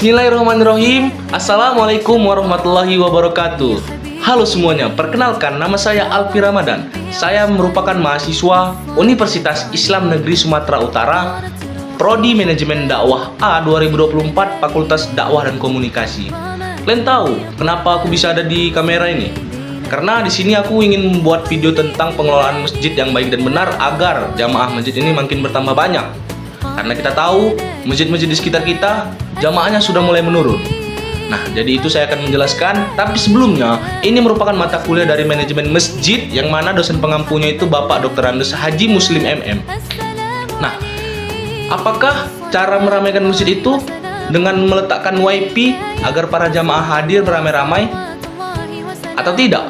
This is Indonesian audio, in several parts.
Bismillahirrahmanirrahim. Assalamualaikum warahmatullahi wabarakatuh. Halo semuanya, perkenalkan nama saya Alfi Ramadan. Saya merupakan mahasiswa Universitas Islam Negeri Sumatera Utara, Prodi Manajemen Dakwah A 2024, Fakultas Dakwah dan Komunikasi. Kalian tahu kenapa aku bisa ada di kamera ini? Karena di sini aku ingin membuat video tentang pengelolaan masjid yang baik dan benar agar jamaah masjid ini makin bertambah banyak. Karena kita tahu masjid-masjid di sekitar kita jamaahnya sudah mulai menurun. Nah, jadi itu saya akan menjelaskan. Tapi sebelumnya, ini merupakan mata kuliah dari manajemen masjid yang mana dosen pengampunya itu Bapak Dr. Andes Haji Muslim MM. Nah, apakah cara meramaikan masjid itu dengan meletakkan WiFi agar para jamaah hadir beramai-ramai atau tidak?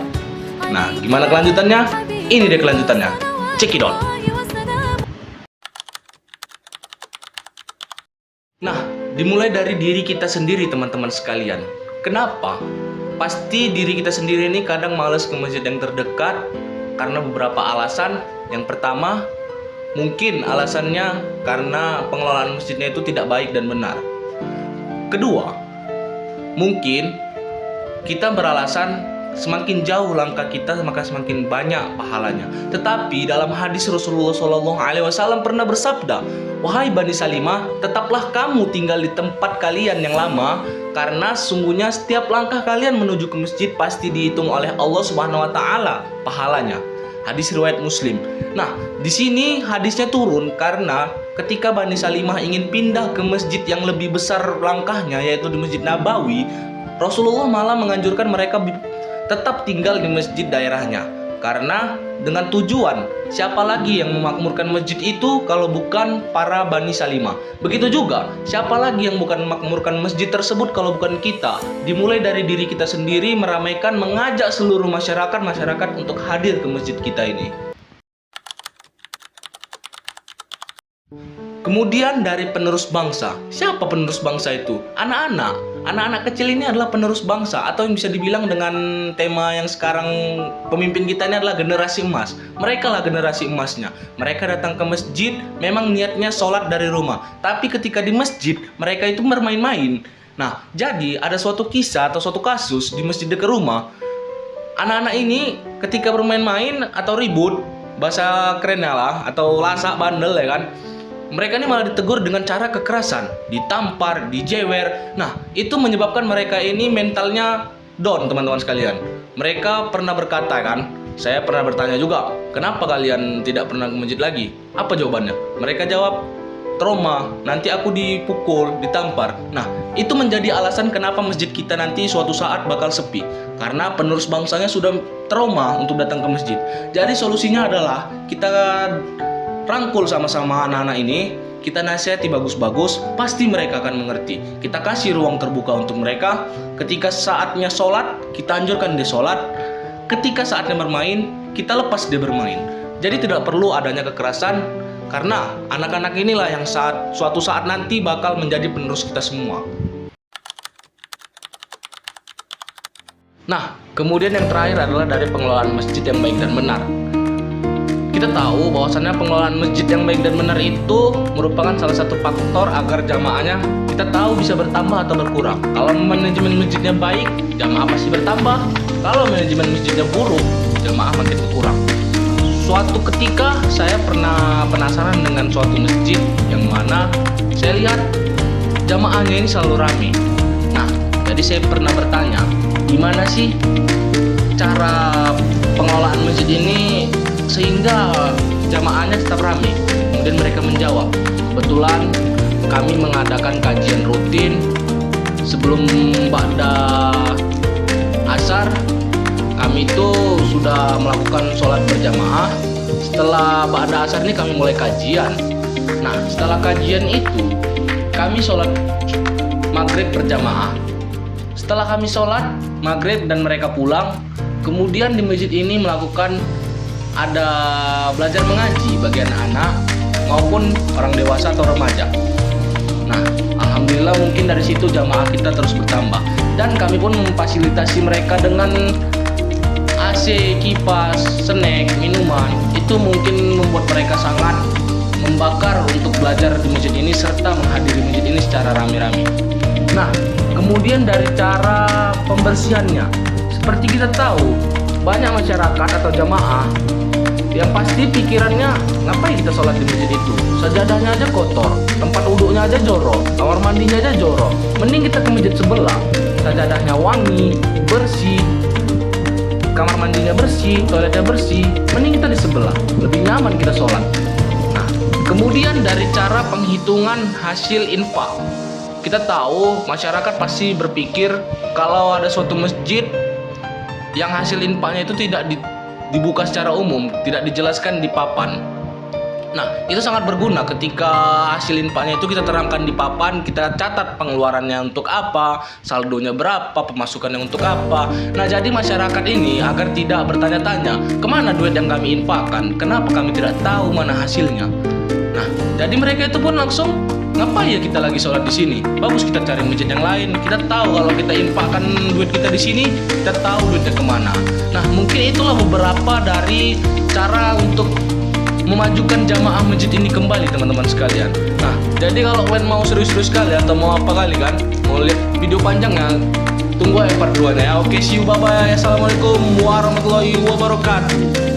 Nah, gimana kelanjutannya? Ini dia kelanjutannya. Check it out. Nah, dimulai dari diri kita sendiri teman-teman sekalian. Kenapa? Pasti diri kita sendiri ini kadang malas ke masjid yang terdekat karena beberapa alasan. Yang pertama, mungkin alasannya karena pengelolaan masjidnya itu tidak baik dan benar. Kedua, mungkin kita beralasan semakin jauh langkah kita maka semakin banyak pahalanya. Tetapi dalam hadis Rasulullah SAW pernah bersabda, "Wahai Bani Salimah, tetaplah kamu tinggal di tempat kalian yang lama, karena sungguhnya setiap langkah kalian menuju ke masjid pasti dihitung oleh Allah Subhanahu wa taala pahalanya." Hadis riwayat Muslim. Nah, di sini hadisnya turun karena ketika Bani Salimah ingin pindah ke masjid yang lebih besar langkahnya, yaitu di Masjid Nabawi, Rasulullah malah menganjurkan mereka tetap tinggal di masjid daerahnya. Karena dengan tujuan, siapa lagi yang memakmurkan masjid itu kalau bukan para Bani Salimah? Begitu juga, siapa lagi yang bukan memakmurkan masjid tersebut kalau bukan kita? Dimulai dari diri kita sendiri, meramaikan, mengajak seluruh masyarakat untuk hadir ke masjid kita ini. Kemudian dari penerus bangsa. Siapa penerus bangsa itu? Anak-anak kecil ini adalah penerus bangsa, atau yang bisa dibilang dengan tema yang sekarang pemimpin kita ini adalah generasi emas. Mereka lah generasi emasnya. Mereka datang ke masjid memang niatnya sholat dari rumah, tapi ketika di masjid mereka itu bermain-main. Nah, jadi ada suatu kisah atau suatu kasus di masjid dekat rumah. Anak-anak ini ketika bermain-main atau ribut, bahasa kerennya lah, atau lasak bandel ya kan, mereka ini malah ditegur dengan cara kekerasan, ditampar, dijewer. Nah, itu menyebabkan mereka ini mentalnya down, teman-teman sekalian. Mereka pernah berkata kan, saya pernah bertanya juga, kenapa kalian tidak pernah ke masjid lagi? Apa jawabannya? Mereka jawab, trauma, nanti aku dipukul, ditampar. Nah, itu menjadi alasan kenapa masjid kita nanti suatu saat bakal sepi. Karena penerus bangsanya sudah trauma untuk datang ke masjid. Jadi solusinya adalah kita rangkul sama-sama anak-anak ini, kita nasihati bagus-bagus, pasti mereka akan mengerti. Kita kasih ruang terbuka untuk mereka. Ketika saatnya sholat, kita anjurkan dia sholat. Ketika saatnya bermain, kita lepas dia bermain. Jadi tidak perlu adanya kekerasan, karena anak-anak inilah yang suatu saat nanti bakal menjadi penerus kita semua. Nah, kemudian yang terakhir adalah dari pengelolaan masjid yang baik dan benar. Kita tahu bahwasannya pengelolaan masjid yang baik dan benar itu merupakan salah satu faktor agar jamaahnya kita tahu bisa bertambah atau berkurang. Kalau manajemen masjidnya baik, jamaah pasti bertambah. Kalau manajemen masjidnya buruk, jamaah makin berkurang. Suatu ketika saya pernah penasaran dengan suatu masjid yang mana saya lihat jamaahnya ini selalu ramai. Nah, jadi saya pernah bertanya, gimana sih cara pengelolaan masjid ini sehingga jamaahnya tetap ramai? Kemudian mereka menjawab, kebetulan kami mengadakan kajian rutin sebelum ba'da asar. Kami itu sudah melakukan sholat berjamaah. Setelah ba'da asar ini kami mulai kajian. Nah, setelah kajian itu kami sholat maghrib berjamaah. Setelah kami sholat maghrib dan mereka pulang, kemudian di masjid ini melakukan ada belajar mengaji bagi anak-anak maupun orang dewasa atau remaja. Nah, alhamdulillah mungkin dari situ jamaah kita terus bertambah, dan kami pun memfasilitasi mereka dengan AC, kipas, snack, minuman. Itu mungkin membuat mereka sangat membakar untuk belajar di masjid ini serta menghadiri masjid ini secara rame-rame. Nah, kemudian dari cara pembersihannya, seperti kita tahu, banyak masyarakat atau jamaah yang pasti pikirannya, ngapain kita sholat di masjid itu? Sajadahnya aja kotor, tempat wuduknya aja jorok, kamar mandinya aja jorok. Mending kita ke masjid sebelah, sajadahnya wangi, bersih, kamar mandinya bersih, toiletnya bersih. Mending kita di sebelah, lebih nyaman kita sholat. Nah, kemudian dari cara penghitungan hasil infak, kita tahu masyarakat pasti berpikir kalau ada suatu masjid yang hasil infaknya itu tidak dibuka secara umum, tidak dijelaskan di papan. Nah, itu sangat berguna ketika hasil infaknya itu kita terangkan di papan, kita catat pengeluarannya untuk apa, saldonya berapa, pemasukannya untuk apa. Nah, jadi masyarakat ini agar tidak bertanya-tanya, kemana duit yang kami infakkan, kenapa kami tidak tahu mana hasilnya. Nah, jadi mereka itu pun langsung, ngapain ya kita lagi sholat di sini? Bagus kita cari masjid yang lain. Kita tahu kalau kita infakkan duit kita di sini, kita tahu duitnya kemana. Nah, mungkin itulah beberapa dari cara untuk memajukan jamaah masjid ini kembali, teman-teman sekalian. Nah, jadi kalau kalian mau serius-serius sekali atau mau apa kali kan, mau lihat video panjangnya, tunggu part 2-nya ya. Oke, see you, bye-bye. Assalamualaikum warahmatullahi wabarakatuh.